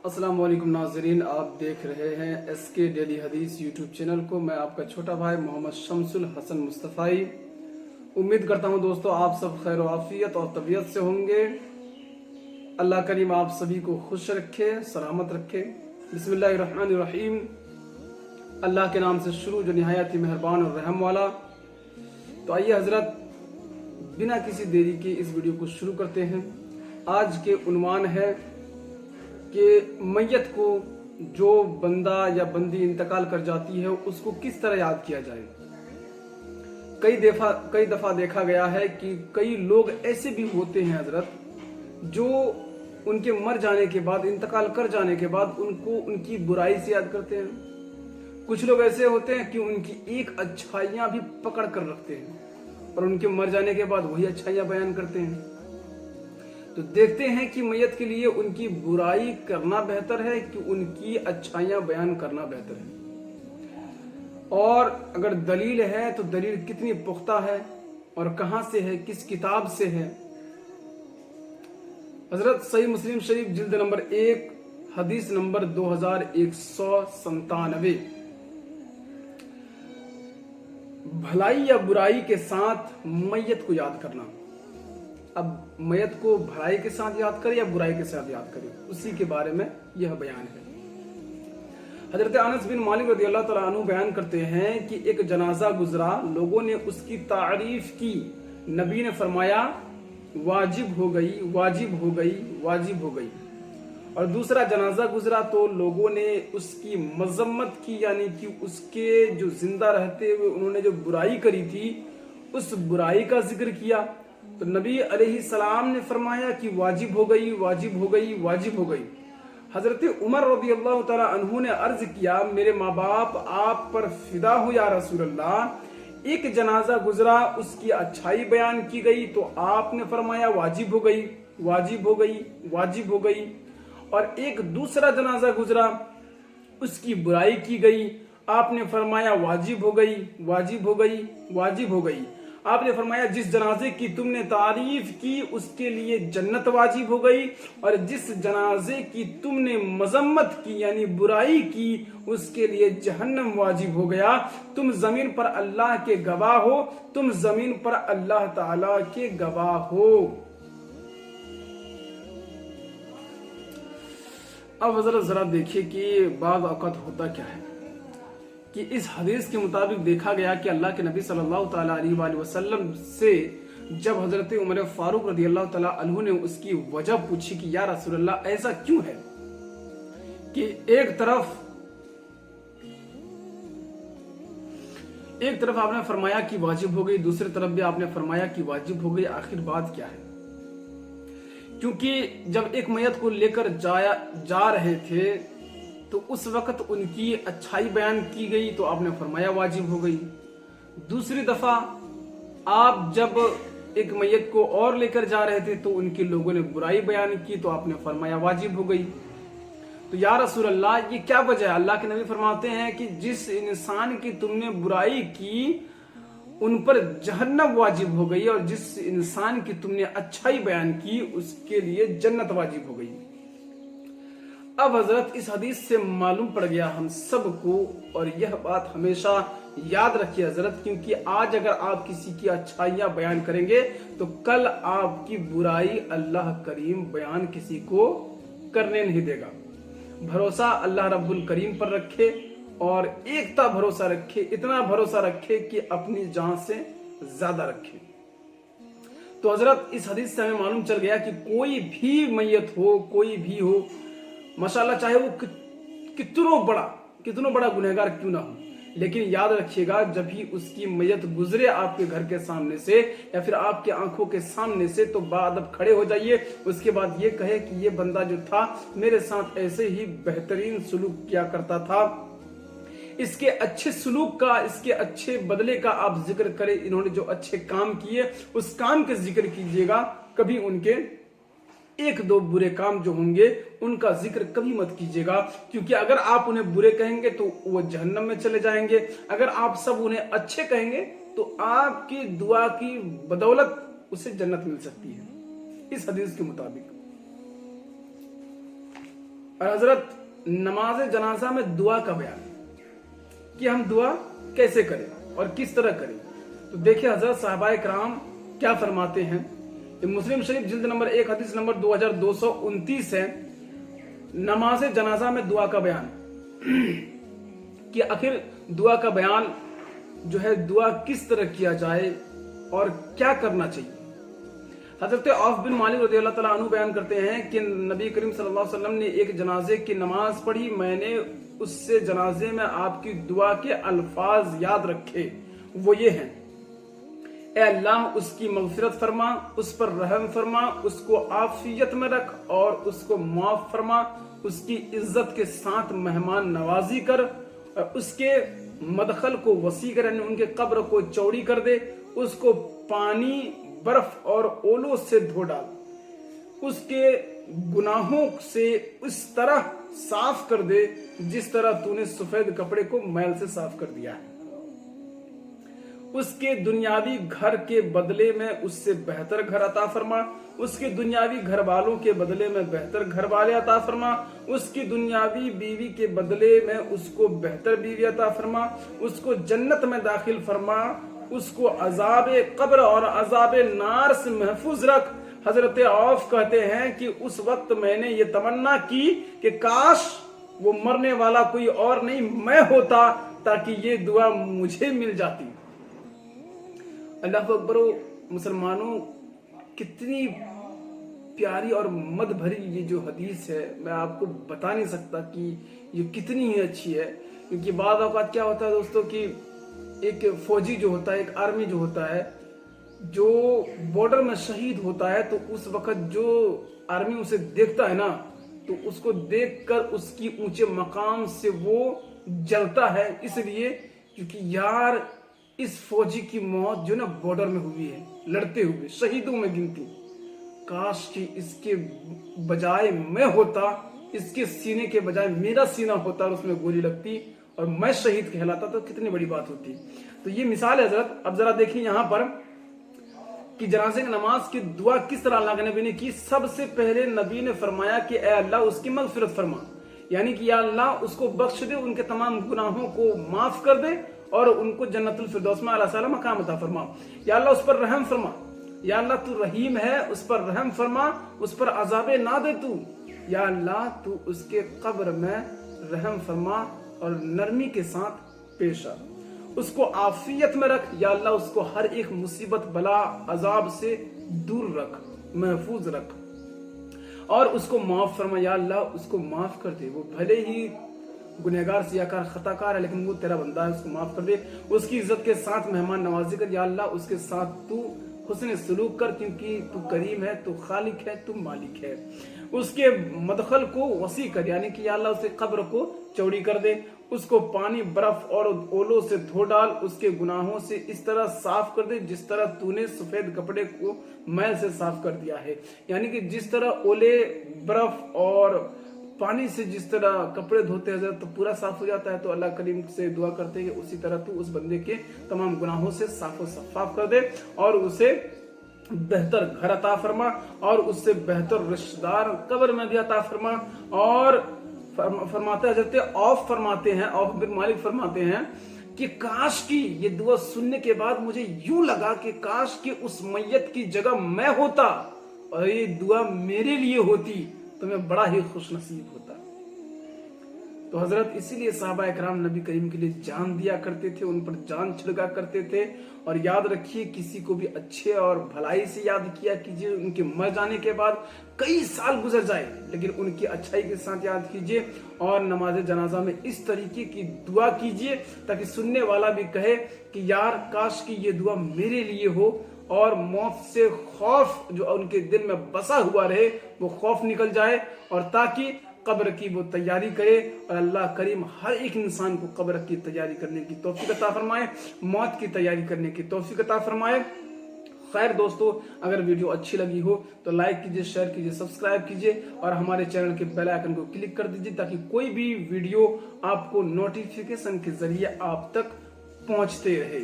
अस्सलाम वालेकुम नाजरीन, आप देख रहे हैं एसके डेली हदीस यूट्यूब चैनल को। मैं आपका छोटा भाई मोहम्मद शमसुल हसन मुस्तफ़ाई। उम्मीद करता हूं दोस्तों आप सब खैर आफियत और तबीयत से होंगे। अल्लाह करीम आप सभी को खुश रखे, सलामत रखे। बिस्मिल्लाहिर्रहमानिर्रहीम। अल्लाह के नाम से शुरू जो निहायत ही मेहरबान और रहम वाला। तो आइए हजरत बिना किसी देरी के इस वीडियो को शुरू करते हैं। आज के उन्वान है कि मैयत को जो बंदा या बंदी इंतकाल कर जाती है उसको किस तरह याद किया जाए। कई दफा देखा गया है कि कई लोग ऐसे भी होते हैं हजरत जो उनके मर जाने के बाद, इंतकाल कर जाने के बाद उनको उनकी बुराई से याद करते हैं। कुछ लोग ऐसे होते हैं कि उनकी एक अच्छाइयां भी पकड़ कर रखते हैं और उनके मर जाने के बाद वही अच्छाइयां बयान करते हैं। तो देखते हैं कि मैयत के लिए उनकी बुराई करना बेहतर है कि उनकी अच्छाइयां बयान करना बेहतर है, और अगर दलील है तो दलील कितनी पुख्ता है और कहां से है, किस किताब से है। हजरत सही मुस्लिम शरीफ जिल्द नंबर 1 हदीस नंबर 2197। भलाई या बुराई के साथ मैयत को याद करना। अब मैयत को भलाई के साथ याद करें या बुराई के साथ याद करें, उसी के बारे में यह बयान है। हजरत अनस बिन मालिक रदियल्लाहु तआला अन्हु बयान करते हैं कि एक जनाजा गुजरा, लोगों ने उसकी तारीफ की। नबी ने फरमाया वाजिब हो गई, वाजिब हो गई, वाजिब हो गई। और दूसरा जनाजा गुजरा तो लोगों ने उसकी मजम्मत की, यानी कि उसके जो जिंदा रहते हुए उन्होंने जो बुराई करी थी उस बुराई का जिक्र किया। तो नबी अलैहि सलाम ने फरमाया कि वाजिब हो गई, वाजिब हो गई, वाजिब हो गई। हजरत उमर रदियल्लाहु तआला अन्हु ने अर्ज किया, मेरे माँ बाप आप पर फिदा हो या रसूल अल्लाह। एक जनाजा गुजरा, उसकी अच्छाई बयान की गई तो आपने फरमाया वाजिब हो गई, वाजिब हो गई, वाजिब हो गई। और एक दूसरा जनाजा गुजरा, उसकी बुराई की गई, आपने फरमाया वाजिब हो गई, वाजिब हो गई, वाजिब हो गई। आपने फरमाया जिस जनाजे की तुमने तारीफ की उसके लिए जन्नत वाजिब हो गई, और जिस जनाजे की तुमने मजम्मत की यानी बुराई की उसके लिए जहन्नम वाजिब हो गया। तुम जमीन पर अल्लाह के गवाह हो, तुम जमीन पर अल्लाह ताला के गवाह हो। अब जरा देखिए कि बाद औक़ात होता क्या है कि इस हदीस के मुताबिक देखा गया कि अल्लाह के नबी सल्लल्लाहु ताला अलैहि वसल्लम से जब हजरत उमर फारूक रदियल्लाहु ताला अन्हु ने उसकी वजह पूछी कि या रसूलल्लाह ऐसा क्यों है कि एक तरफ आपने फरमाया कि वाजिब हो गई, दूसरी तरफ भी आपने फरमाया कि वाजिब हो गई, आखिर बात क्या है। क्योंकि जब एक मैयत को लेकर जा रहे थे तो उस वक्त उनकी अच्छाई बयान की गई तो आपने फरमाया वाजिब हो गई। दूसरी दफा आप जब एक मैयत को और लेकर जा रहे थे तो उनके लोगों ने बुराई बयान की तो आपने फरमाया वाजिब हो गई। तो या रसूल अल्लाह ये क्या वजह है। अल्लाह के नबी फरमाते हैं कि जिस इंसान की तुमने बुराई की उन पर जहन्नम वाजिब हो गई, और जिस इंसान की तुमने अच्छाई बयान की उसके लिए जन्नत वाजिब हो गई। अब हजरत इस हदीस से मालूम पड़ गया हम सबको, और यह बात हमेशा याद रखिए हजरत, क्योंकि आज अगर आप किसी की अच्छाइयां बयान करेंगे तो कल आपकी बुराई अल्लाह करीम बयान किसी को करने नहीं देगा। भरोसा अल्लाह रब्बुल करीम पर रखे और एकता भरोसा रखे, इतना भरोसा रखे कि अपनी जान से ज्यादा रखे। तो हजरत इस हदीस से हमें मालूम चल गया कि कोई भी मैयत हो, कोई भी हो माशाल्लाह, चाहे वो कितनो बड़ा गुनहगार क्यों ना हो, लेकिन याद रखिएगा जब भी उसकी मैयत गुजरे आपके घर के सामने से या फिर आपके आंखों के सामने से तो बाअदब खड़े हो जाइए। उसके बाद ये कहे कि ये बंदा जो था मेरे साथ ऐसे ही बेहतरीन सुलूक किया करता था। इसके अच्छे सुलूक का, इसके अच्छे बदले का आप जिक्र करें। इन्होंने जो अच्छे काम किए उस काम के जिक्र कीजिएगा, कभी उनके एक दो बुरे काम जो होंगे उनका जिक्र कभी मत कीजिएगा, क्योंकि अगर आप उन्हें बुरे कहेंगे तो वो जहन्नम में चले जाएंगे। अगर आप सब उन्हें अच्छे कहेंगे तो आपकी दुआ की बदौलत उसे जन्नत मिल सकती है इस हदीस के मुताबिक। और हजरत नमाज जनाजा में दुआ का बयान कि हम दुआ कैसे करें और किस तरह करें। तो देखिए हजरत साहबाए कराम क्या फरमाते हैं। मुस्लिम शरीफ जिल्द नंबर 1 हदीस नंबर 2229 है, नमाज जनाजा में दुआ का बयान कि आखिर दुआ का बयान जो है, दुआ किस तरह किया जाए और क्या करना चाहिए। हजरत औफ बिन मालिक रज़ियल्लाहु ताला अन्हु बयान करते हैं कि नबी करीम सल्लल्लाहु अलैहि वसल्लम ने एक जनाजे की नमाज पढ़ी, मैंने उससे जनाजे में आपकी दुआ के अल्फाज याद रखे। वो ये हैं, ए अल्लाह उसकी मग़फ़िरत फरमा, उस पर रहम फरमा, उसको आफियत में रख और उसको माफ फरमा, उसकी इज्जत के साथ मेहमान नवाजी कर, उसके मदखल को वसी कर, यानी उनके कब्र को चौड़ी कर दे, उसको पानी बर्फ और ओलों से धो डाल, उसके गुनाहों से इस तरह साफ कर दे जिस तरह तूने सफेद कपड़े को मैल से साफ कर दिया है। उसके दुनियावी घर के बदले में उससे बेहतर घर अता फरमा, उसके दुनियावी घर वालों के बदले में बेहतर घर वाले अता फरमा, उसकी दुनियावी बीवी के बदले में उसको बेहतर बीवी अता फरमा, उसको जन्नत में दाखिल फरमा, उसको अजाबे कब्र और अजाबे नार से महफूज रख। हजरत औफ कहते हैं कि उस वक्त मैंने ये तमन्ना की कि काश वो मरने वाला कोई और नहीं मैं होता, ताकि ये दुआ मुझे मिल जाती। अल्लाह अकबर। मुसलमानों, कितनी प्यारी और मद भरी ये जो हदीस है, मैं आपको बता नहीं सकता कि ये कितनी ही अच्छी है। क्योंकि बाद औक़ात क्या होता है दोस्तों कि एक फौजी जो होता है, एक आर्मी जो होता है, जो बॉर्डर में शहीद होता है, तो उस वक्त जो आर्मी उसे देखता है ना, तो उसको देखकर उसकी ऊंचे मकाम से वो जलता है, इसलिए क्योंकि यार इस फौजी की मौत जो ना बॉर्डर में हुई है, लड़ते हुए शहीदों में गिनती, काश कि इसके बजाय मैं होता, इसके सीने के बजाय मेरा सीना होता और उसमें गोली लगती और मैं शहीद कहलाता, तो कितनी बड़ी बात होती। तो ये मिसाल है हजरत। अब जरा देखिए यहाँ पर कि जनाजे की नमाज की दुआ किस तरह अल्लाह के नबी ने की। सबसे पहले नबी ने फरमाया कि ए अल्लाह उसकी मग़फ़िरत फरमा, यानी कि या अल्लाह उसको बख्श दे, उनके तमाम गुनाहों को माफ कर दे और उनको जन्नतुल फिरदौस में आला मकाम अता फरमा। या अल्लाह उस पर रहम फरमा, या अल्लाह तू रहीम है, उस पर रहम फरमा, उस पर अज़ाबे ना दे तू। या अल्लाह तू उसके कब्र में रहम फरमा और नरमी के साथ पेश आ, उसको आफियत में रख। या अल्लाह उसको हर एक मुसीबत बला अजाब से दूर रख, महफूज रख और उसको माफ फरमा। या अल्लाह उसको माफ कर दे, वो भले ही गुनहगार सियाकार खताकार है, लेकिन वो तेरा बंदा है, उसको माफ कर दे। उसकी इज्जत के साथ मेहमान नवाजी कर। या अल्लाह उसके साथ तू हुस्न सलूक कर, क्योंकि तू करीम है, तू खालिक है, तू मालिक है। उसके मदखल को वसी कर, यानी कि या अल्लाह उसके कब्र को चौड़ी कर दे, उसको पानी बर्फ और ओलों से धो डाल, उसके गुनाहों से इस तरह साफ कर दे जिस तरह तूने सफेद कपड़े को मैल से साफ कर दिया है। यानी कि जिस तरह ओले बर्फ और पानी से जिस तरह कपड़े धोते हैं तो पूरा साफ हो जाता है, तो अल्लाह करीम से दुआ करते हैं उसी तरह तू उस बंदे के तमाम गुनाहों से साफ शफाफ कर दे और उसे बेहतर घर अता फरमा और उससे बेहतर रिश्तेदार कब्र में भी अता फरमा। और फरमाते हजरत औफ फरमाते हैं, औफ बिन मालिक फरमाते हैं कि काश की ये दुआ सुनने के बाद मुझे यूं लगा कि काश की उस मैयत की जगह मैं होता और ये दुआ मेरे लिए होती, तो मैं बड़ा ही खुश नसीब होता। तो हजरत इसीलिए साहबा इकराम नबी करीम के लिए जान दिया करते थे, उन पर जान छिड़का करते थे। और याद रखिए, किसी को भी अच्छे और भलाई से याद किया कीजिए, उनके मर जाने के बाद कई साल गुजर जाए लेकिन उनकी अच्छाई के साथ याद कीजिए और नमाज जनाजा में इस तरीके की दुआ कीजिए ताकि सुनने वाला भी कहे कि यार काश की ये दुआ मेरे लिए हो और मौत से खौफ जो उनके दिल में बसा हुआ रहे वो खौफ निकल जाए, और ताकि कब्र की वो तैयारी करे। और अल्लाह करीम हर एक इंसान को कब्र की तैयारी करने की तौफीक अता फरमाए, मौत की तैयारी करने की तौफीक अता फरमाए। खैर दोस्तों, अगर वीडियो अच्छी लगी हो तो लाइक कीजिए, शेयर कीजिए, सब्सक्राइब कीजिए और हमारे चैनल के बेल आइकन को क्लिक कर दीजिए ताकि कोई भी वीडियो आपको नोटिफिकेशन के जरिए आप तक पहुंचते रहे।